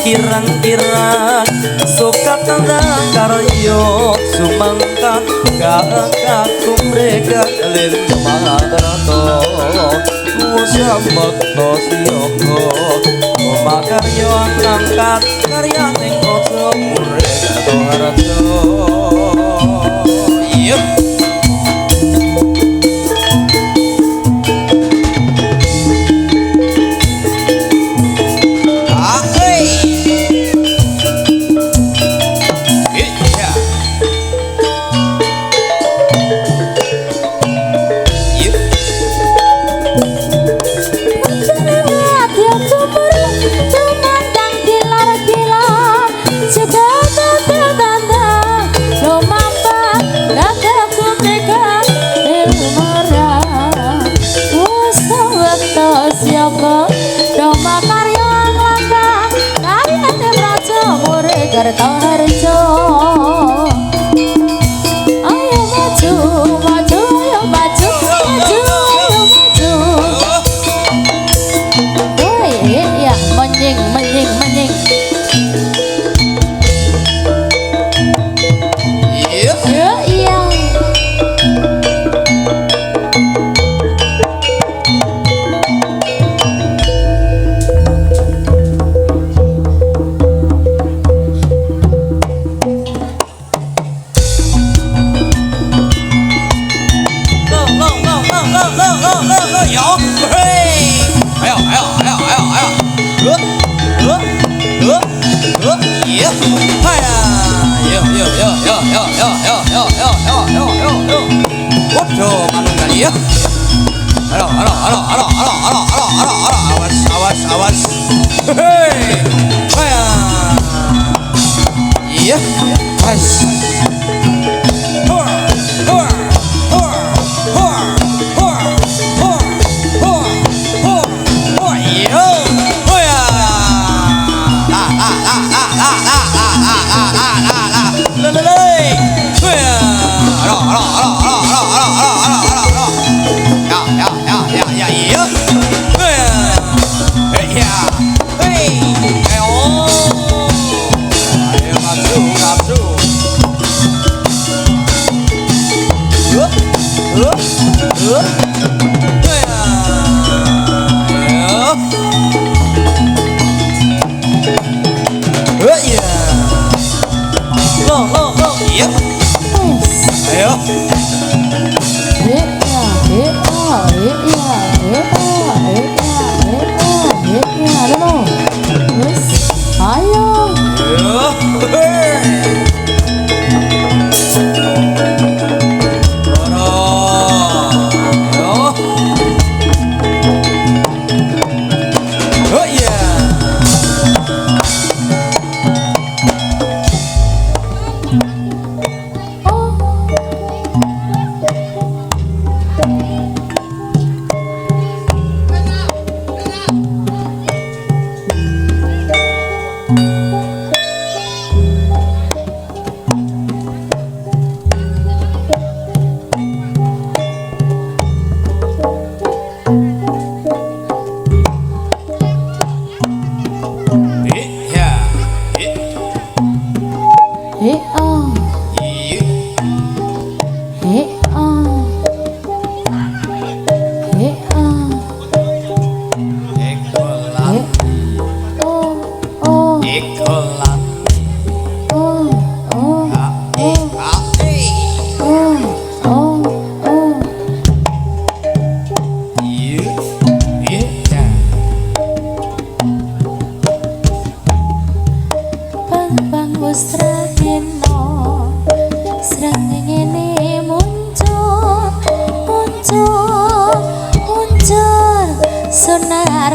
kirang-kirang suka tandang karyo sumangkat kakakku mereka len mangarato usamak to siyoko makaryo ang angkat karya ning koso mereka to harato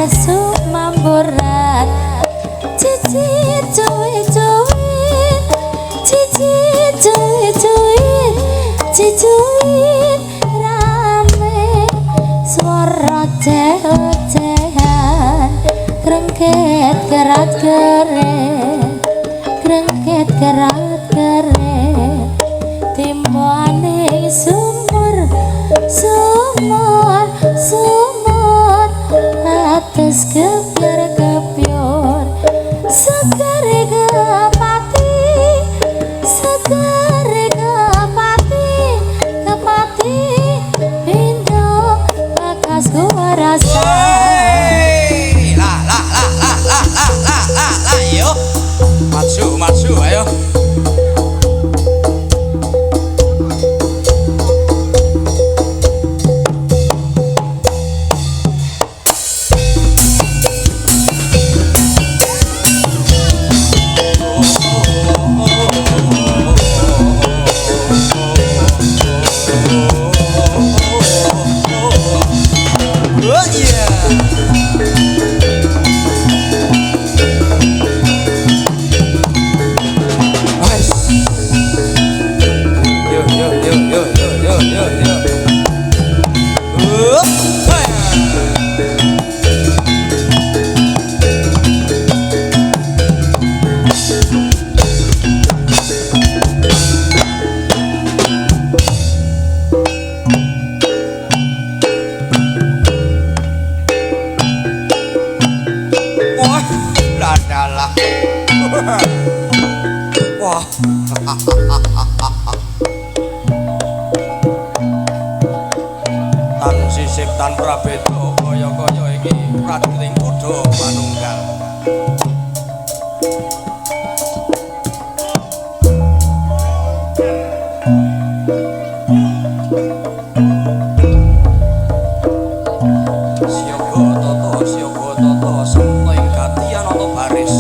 sumamburan cicit cuit-cuit cicit cuit-cuit cicuit rame swara ceocehan krengket kerat keren krengket kerat keren timbane sumur sumur sumur atas kepiar kepior segere kepati segere kepati kepati indo bakas gua rasa lah yo maju ayo wah tan sisip tan prabeda kaya-kaya iki prajurit kuda manunggal siaga tata semta ing gatian ana baris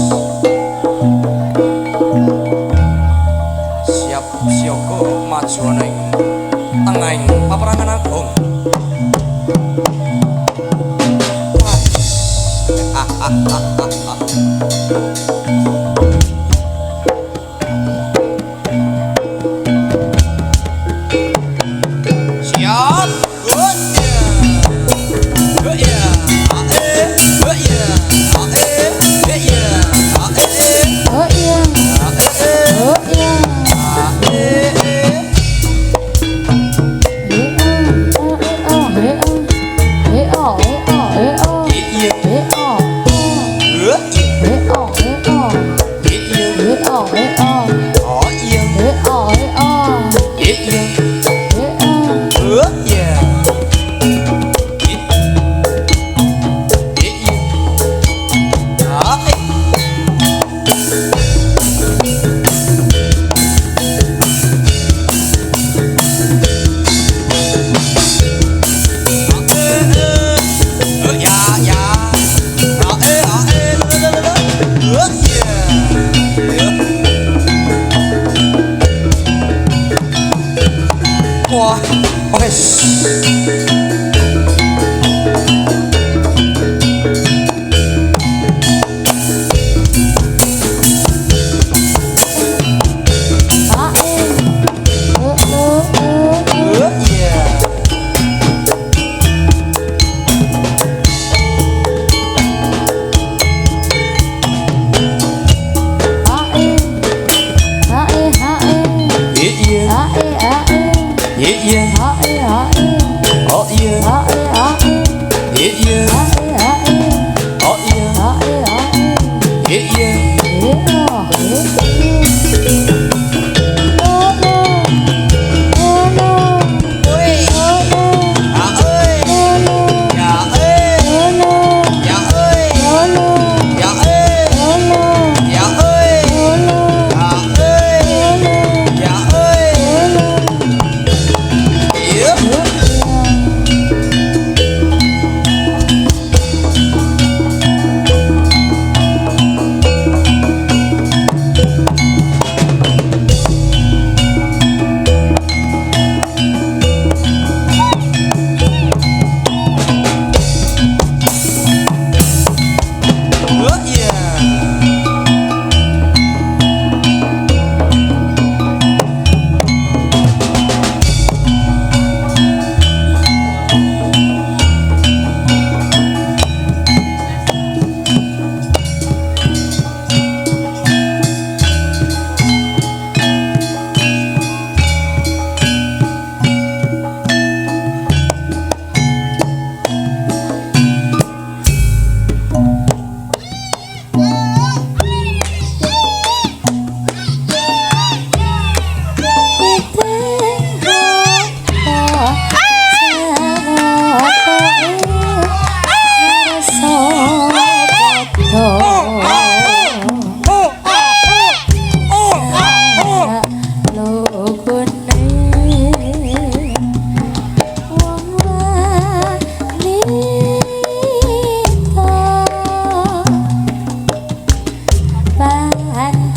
siaga maju ana ing tengahing paperangan agung siap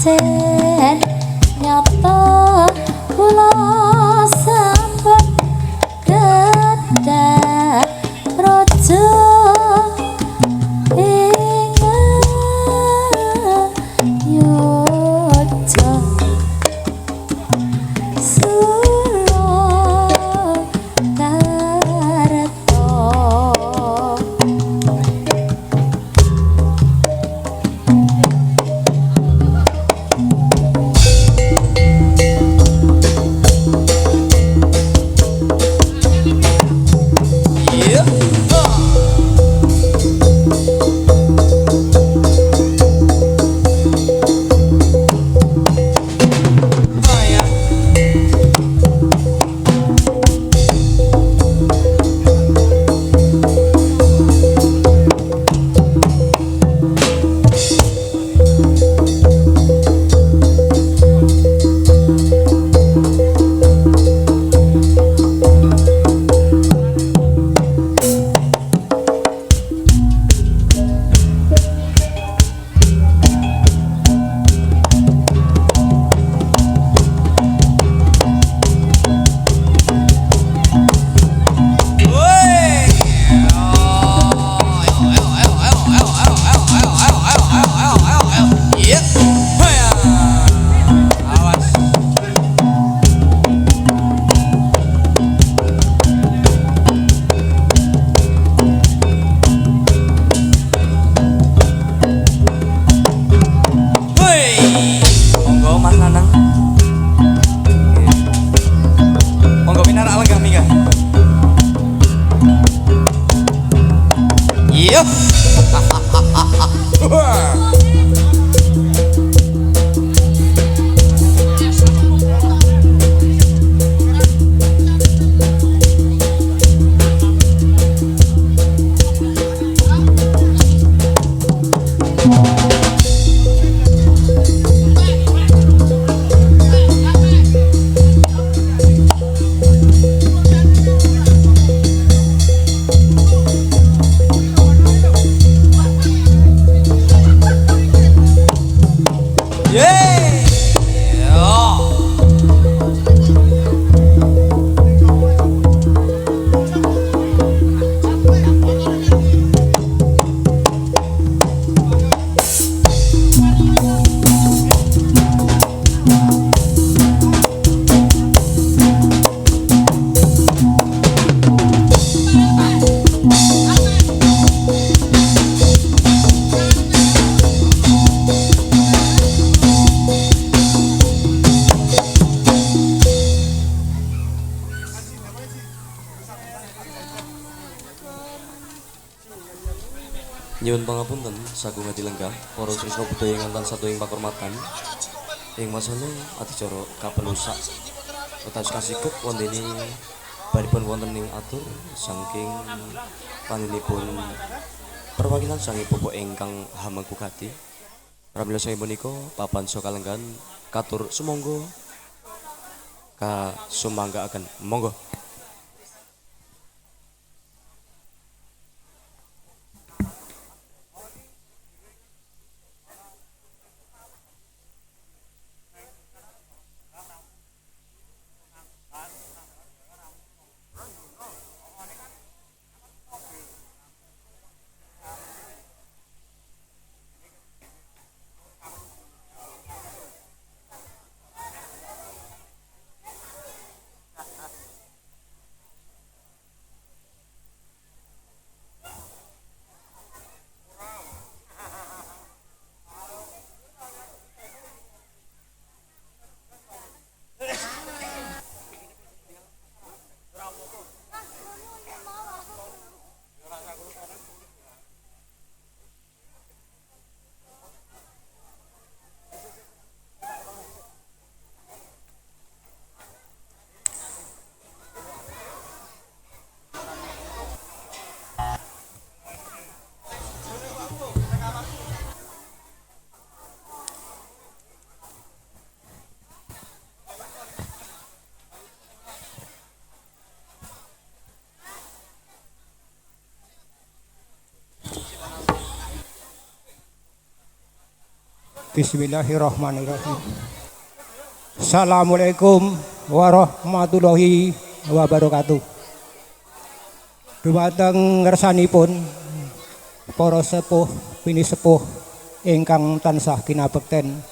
pancen nyata kula sambut kedah raja ing Yogyakarta Yeah. Nyuwun pangapunten sagung adi lenggah para siswa budaya ngantan satu ing pakurmatan ing masana adicara kapelusak utawi kasikeut wontene baripun wonten ing atur saking paninipun perwakilan sange Bapak ingkang Hamengkugati pramila sange punika papan sokalenggan katur sumangga kasumanggaaken monggo. Bismillahirrahmanirrahim. Assalamualaikum warahmatullahi wabarakatuh. Dumateng ngersanipun para sepuh bini sepuh ingkang tansah kinabekten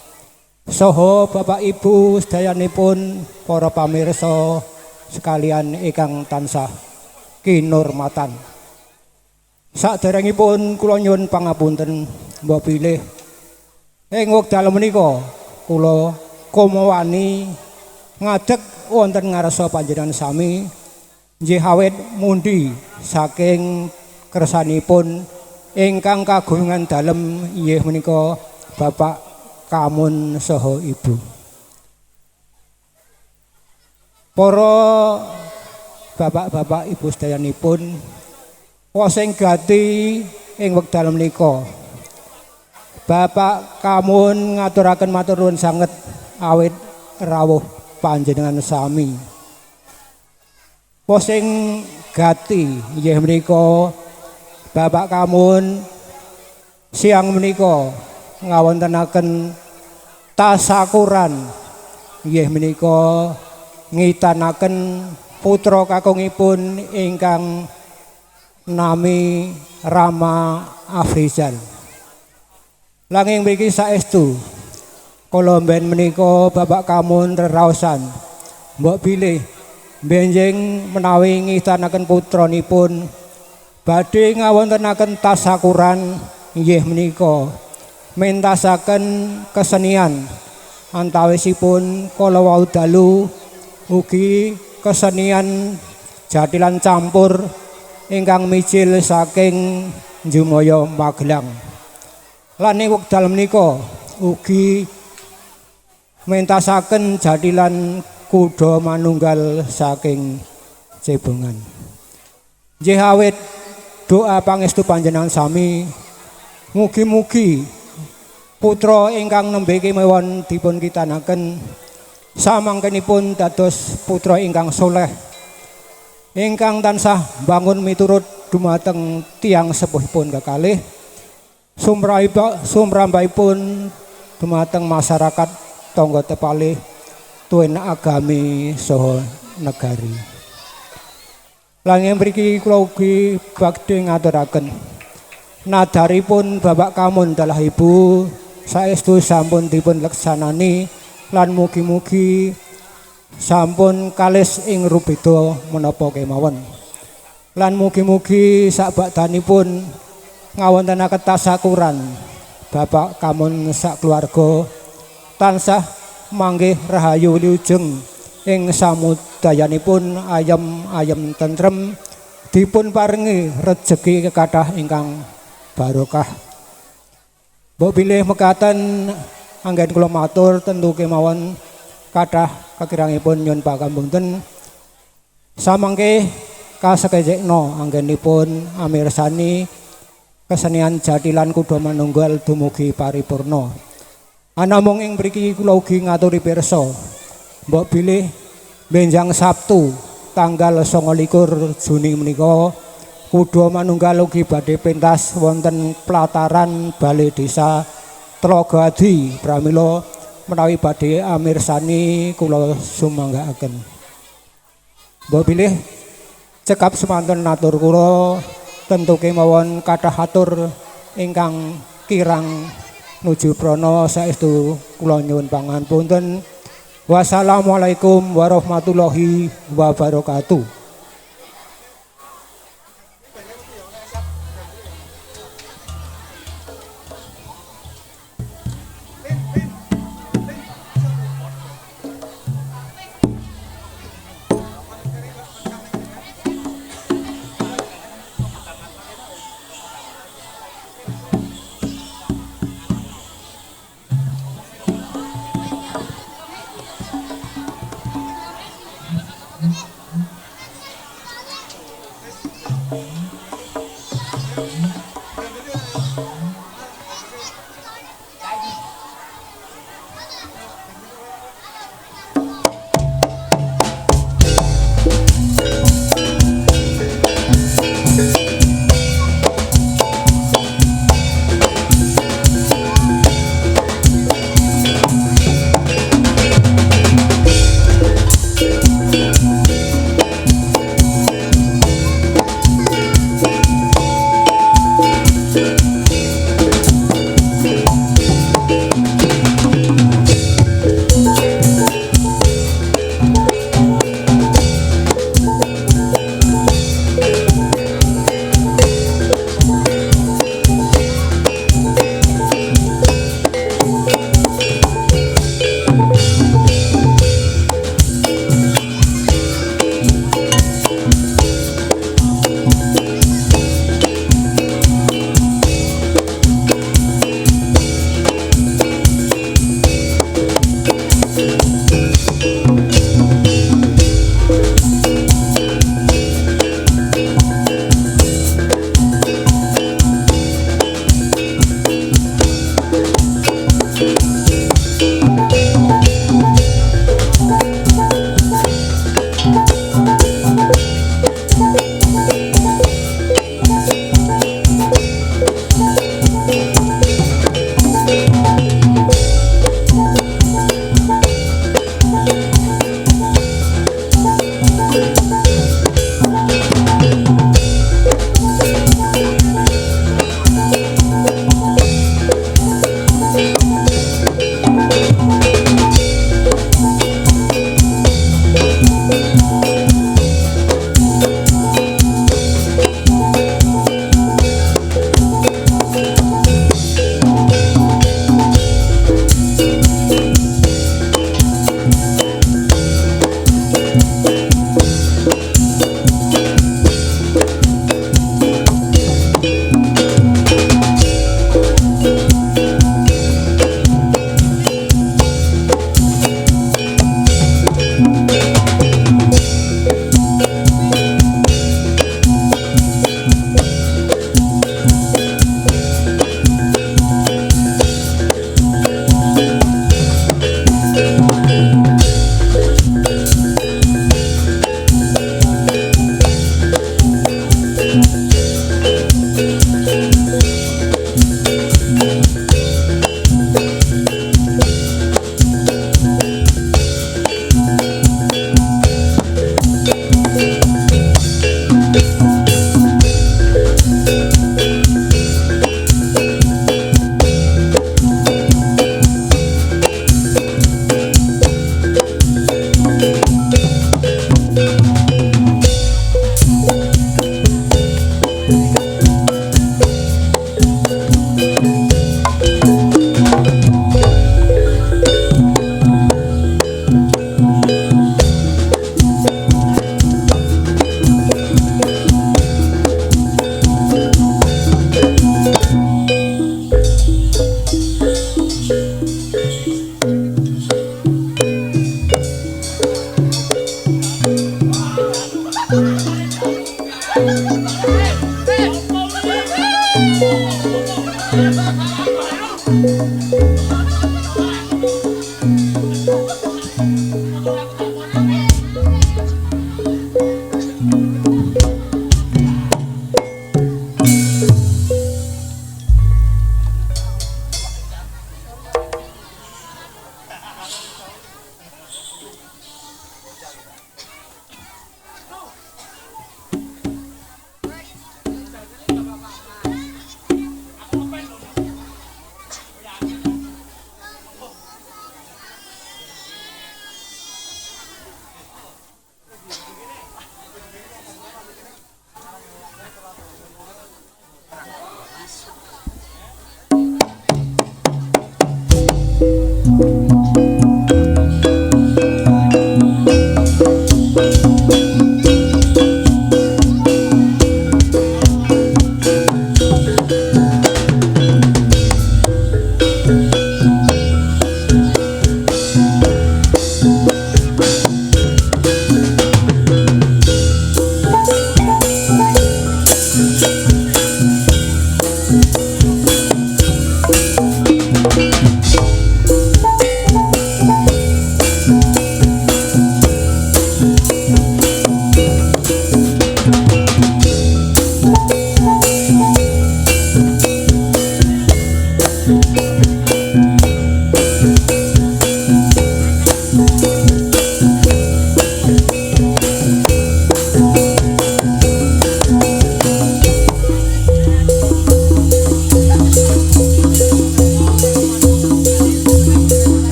saha Bapak Ibu sedayanipun para pamirsa sekalian ingkang tansah kinurmatan. Saderengipun kula nyuwun pangapunten mbok bilih ing wekdal menika kula kumawani ngadeg wonten ngarsa panjenengan sami nggih awit mundi saking kersanipun ingkang kagungan dalem inggih menika Bapak Kamun saha Ibu. Para bapak-bapak ibu sedayanipun wosing gati ing wekdal menika Bapak Kamun ngaturaken matur nuwun sanget awit rawuh panjenengan sami. Posing gati inggih menika Bapak Kamun siang menika ngawontenaken tasakuran inggih menika ngitanaken putra kakungipun ingkang nami Rama Afrizal. Langing mriki saestu kala mben menika Bapak Kamun reraosan mbok bilih benjing menawi ngitanaken putranipun badhe ngawontenaken tasakuran inggih menika mentasaken kesenian antawisipun kala wau dalu ugi kesenian jatilan campur ingkang mijil saking Jumaya Magelang. Lan ing wekdal menika ugi mentasaken jatilan kuda manunggal saking Cebongan. Nggih awit doa pangestu panjenengan sami mugi-mugi putra ingkang nembe kemawon dipun kitanaken samangkenipun dados putra ingkang soleh ingkang tansah bangun miturut dumateng tiyang sepuhipun kekalih sumrambahipun dumateng masyarakat tangga tepalih tuwin agami saha negari. Langing mriki kula ugi badhe ngaturaken nadaripun Bapak Kamun dalah Ibu saestu sampun dipun leksanani lan mugi-mugi sampun kalis ing rubeda menapa kemawon. Lan mugi-mugi sakbakdanipun ngawontenaken tasakuran Bapak Kamun sak keluarga tansah manggih rahayu wilujeng ing samudayanipun ayem tentrem dipun paringi rejeki kekathah ingkang barokah. Mbok bilih mekaten anggen kula matur tentu kemawon kathah kakirangipun nyuwun pangapunten samangke kasekejekna anggenipun amirsani kesenian jatilan kuda manunggal dumugi paripurna. Anamung ing mriki kula ugi ngaturi pirsa mbok bilih benjang Sabtu tanggal 29 Juni menika kuda manunggal ugi badhe pentas wonten pelataran Balai Desa Tlogadi pramila menawi badhe amirsani kula sumanggaaken. Mbok bilih cekap semanten natur kula tentu kemawon kathah atur ingkang kirang nuju prana saestu kula nyuwun pangapunten. Wassalamualaikum warahmatullahi wabarakatuh.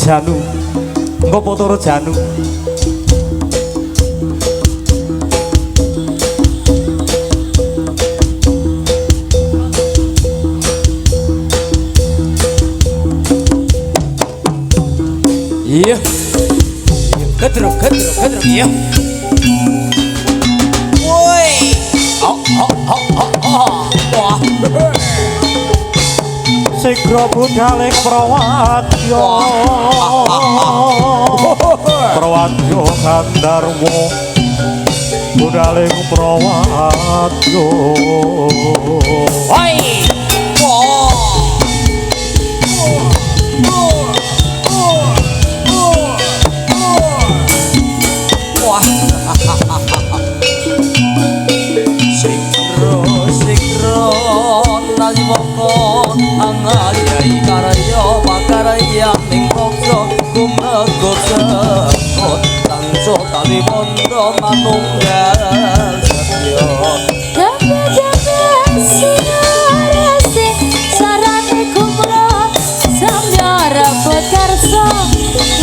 Janu ngopo turu Janu iya gedruk iya woi wah Sigra budhaling Prawadya Prawadya Gandarwa budhaling Prawadya woi wah Sikro nalimoko angayai karya pakarya ning praja gumegut sekut tangso tali bondo manunggal setya Jaga-jaga sinarasi sarane kumro samya rabot karsa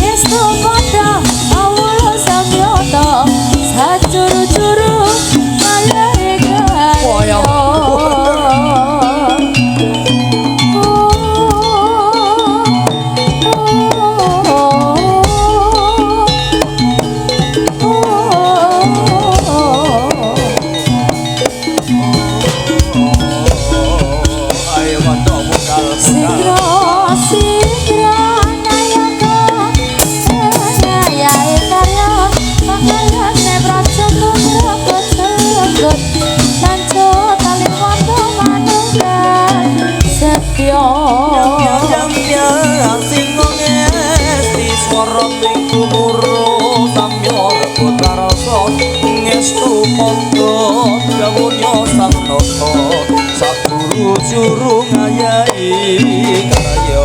yestu pada awul samyata sajuru-juru malare kaya ayo mantuk mungkal Sikro nayaka nayai karya pangalane praja kumrakut sekut tanco tali wanda manunggal setya jamnya sing ngesti swara ning gumuru samya rebut karasa ngestu monggo dawuhnya sang nata sakuru juru ngayai karya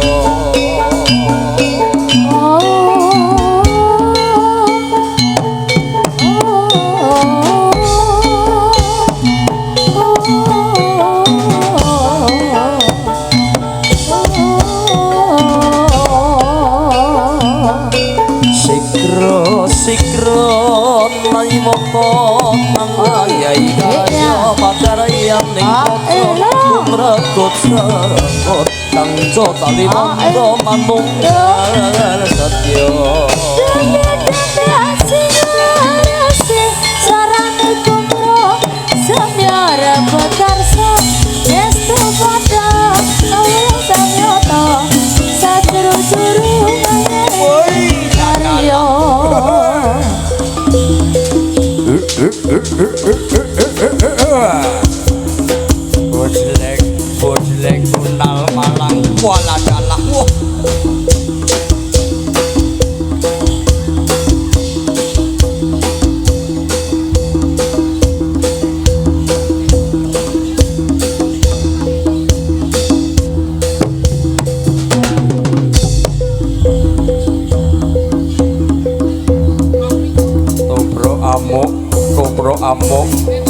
Sikro nalimoko angayai karya pakarya ning praja gumregut sekut tangso tali bondo manunggal setya Jaga-jaga sinarasi sarane kumro Bojlek, bojlek kunal malang wala dalah. Wah. Kopro amuk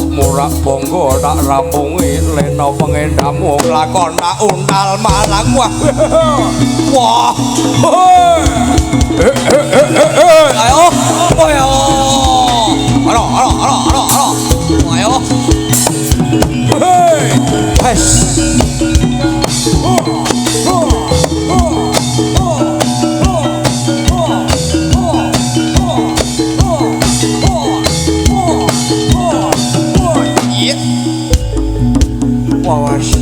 murak bonggo tak rampungi leno pengendamu lakon nak unal malang wah wah ayo ayo alo ayo hes awas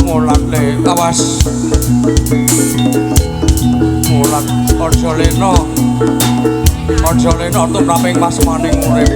mulat le awas mulat ojo leno tumraping mas maning urip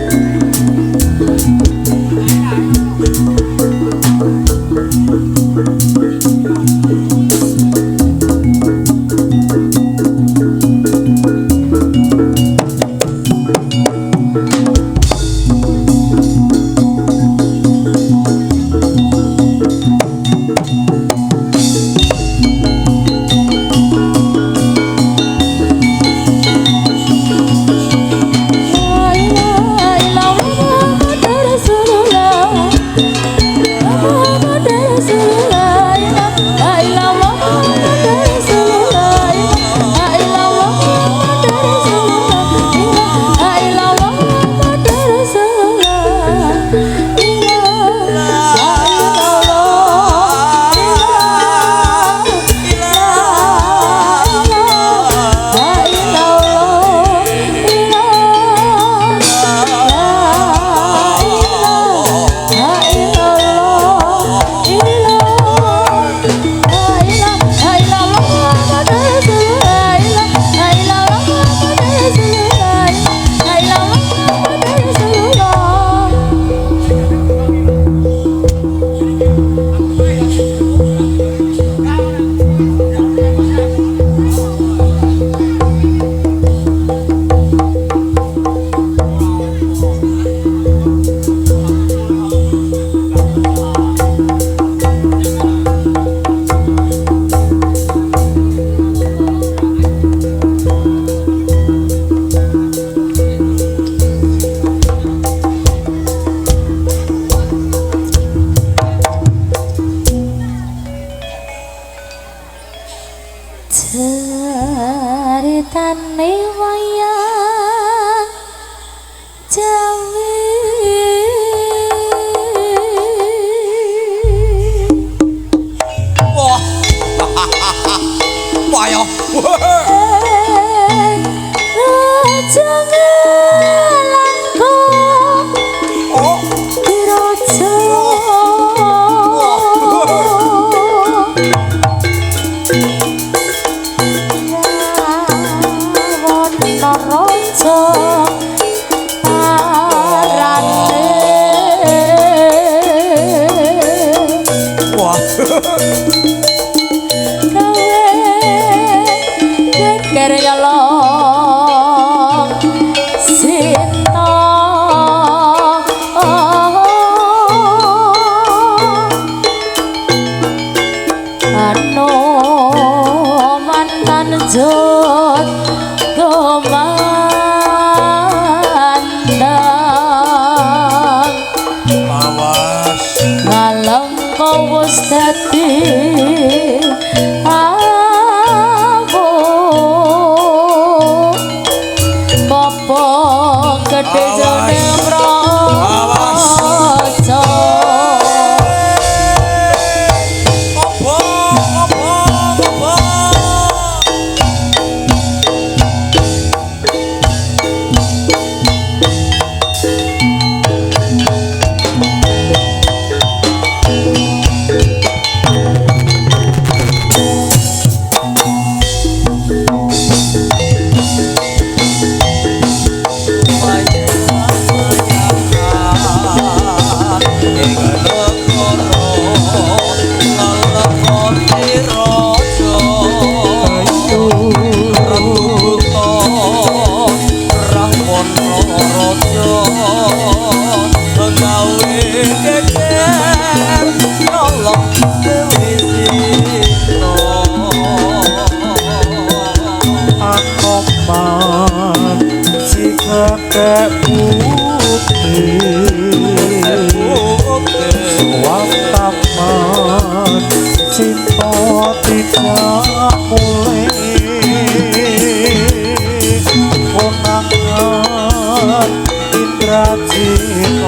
Ceritane wayang Jawi wah wayo Raja ngelangkung oh Diraja Raja parane wah gawe geger yolong sinta anu mantan jod komandang awas malam kau wis dadi aku popo gede jane mraja opo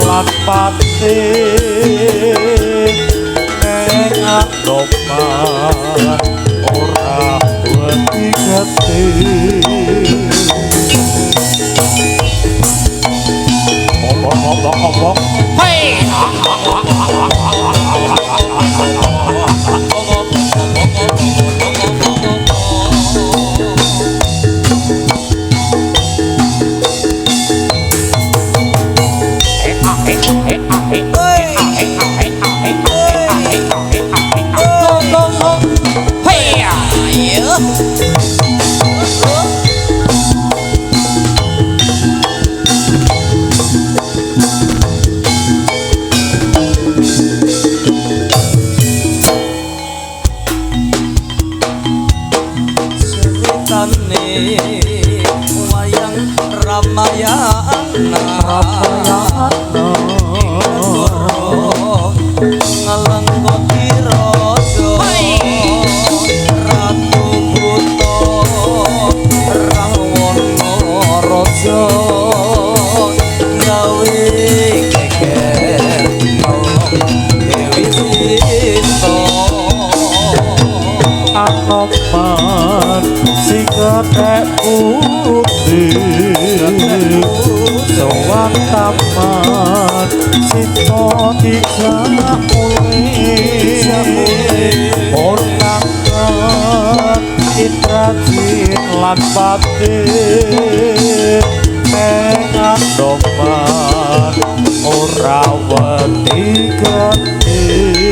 lan pati neng adopan ora wedi gati ngomong Hei. wayang Ramayana ngalengkoti raja ratu buta Rawana raja gawe geger Dewi Sita Anoman si ketek putih Sowan taman Sito dijak mulih Onangan Indrajit lan pati Neng Anoman ora wedi getih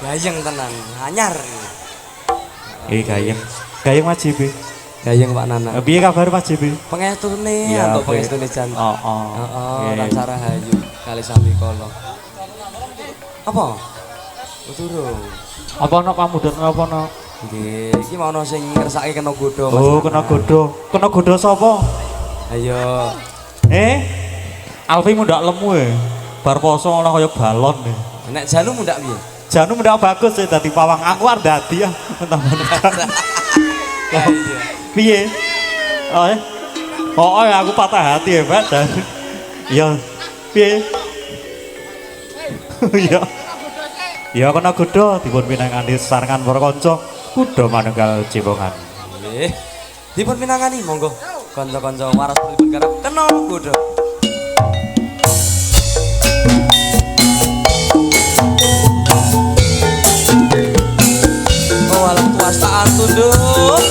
gayeng tenan anyar gayeng gayeng Mas Jibi gayeng Pak Nana piye kabar Mas Jibi pengestune ya, atau pengestune jan Tansah Rahayu kali sami kala apa durung apa ana pamudhan apa ana nggih iki mau ana sing ngersake kena godho Mas kena godho sapa ayo Alfi mundak lemu bar poso ana kaya balon nek Janu mundak piye Janu mundak bagus dadi pawang aku arep dadi ya piye aku patah hati ya Pak ya piye ya kena godho dipun pinangani sarengan para kanca kuda manunggal cebongan nggih dipun pinangani monggo kanca-kanca waras dipun garap kena godho walang kuasaan tunduk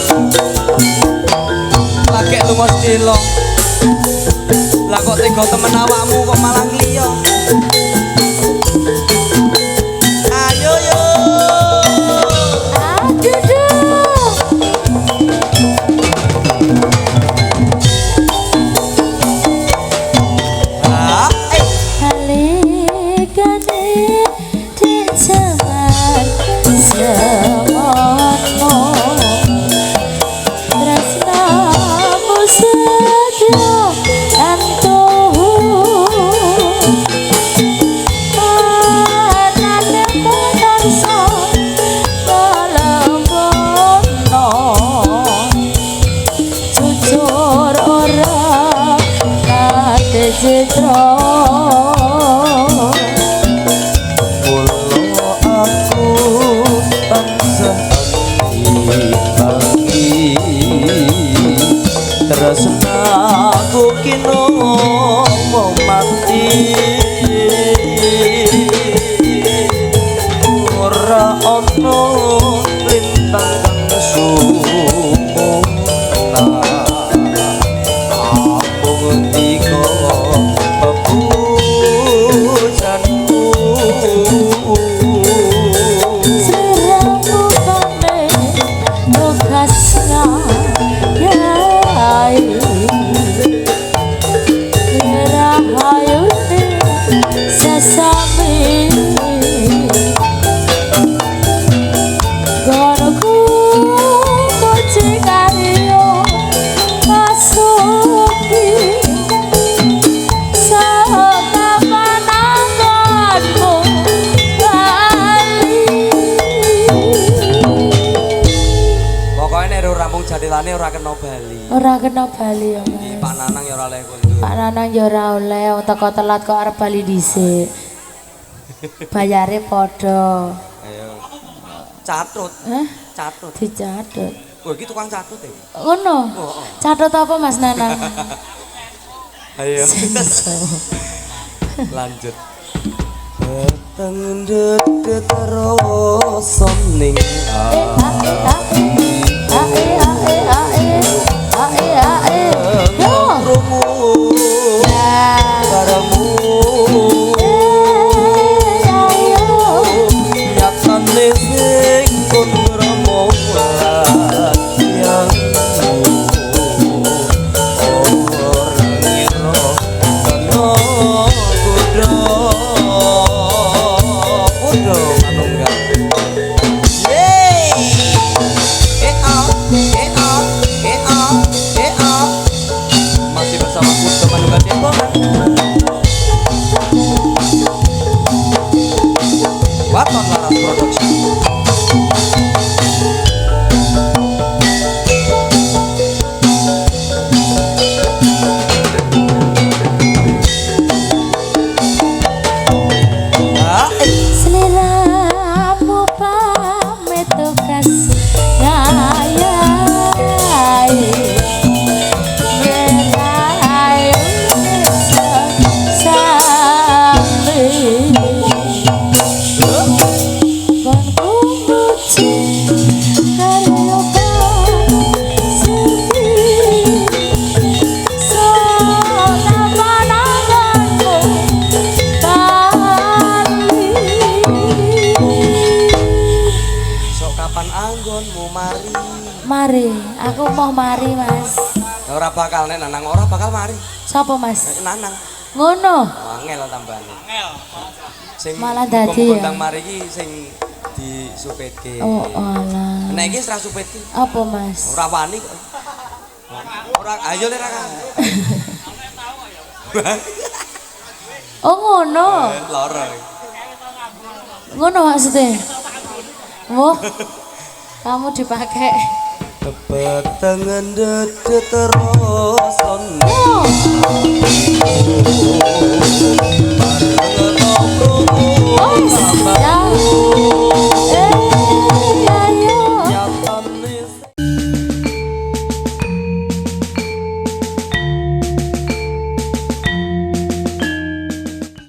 lagi lu mas dilo lah kok tega temen awakmu kok malah ngeliyo ayo yo tresnaku kino sami gorku kucing ayo masuki sekapan anggonmu bali. Pokoknya nek rampung jadilane ora kena bali. Ora kena bali ya Di Mas. Pak Nanang ya ora oleh kondur. Pak Nanang ya ora oleh wong teko telat kok arep bali dhisik. Bayare padha. Ayo. Catut. Hah? Catut. Dicatut. Oh, iki tukang catut ya. Ngono. Catut apa Mas Nanang? Ayo. Lanjut. Peteng dedet terus ning baremu nyatane sing pun remolan yang orang ngira kena kudo manunggal. Masih bersama Kudo Manunggal Dempongan. Waton Laras Production. Seliramu pamit tugas ngayai merayu sambil kon kumuci karyo kasih sona pananganmu Sok kapan anggonmu mari? mari, aku mau mari Mas. Ora bakal nek Nanang ora bakal mari. Sapa Mas? Nanang Ngono. angel tambahane. Sing Malah dadi ya? kondang mari iki sing disupetke. Oh alah. Nek iki ora supetke. Apa Mas? Ora wani kok. Ora ayo nek ra. Oh ngono. Lara. Ngono maksudnya. Wah. Kamu dipakai. Peteng dedet terus Oh.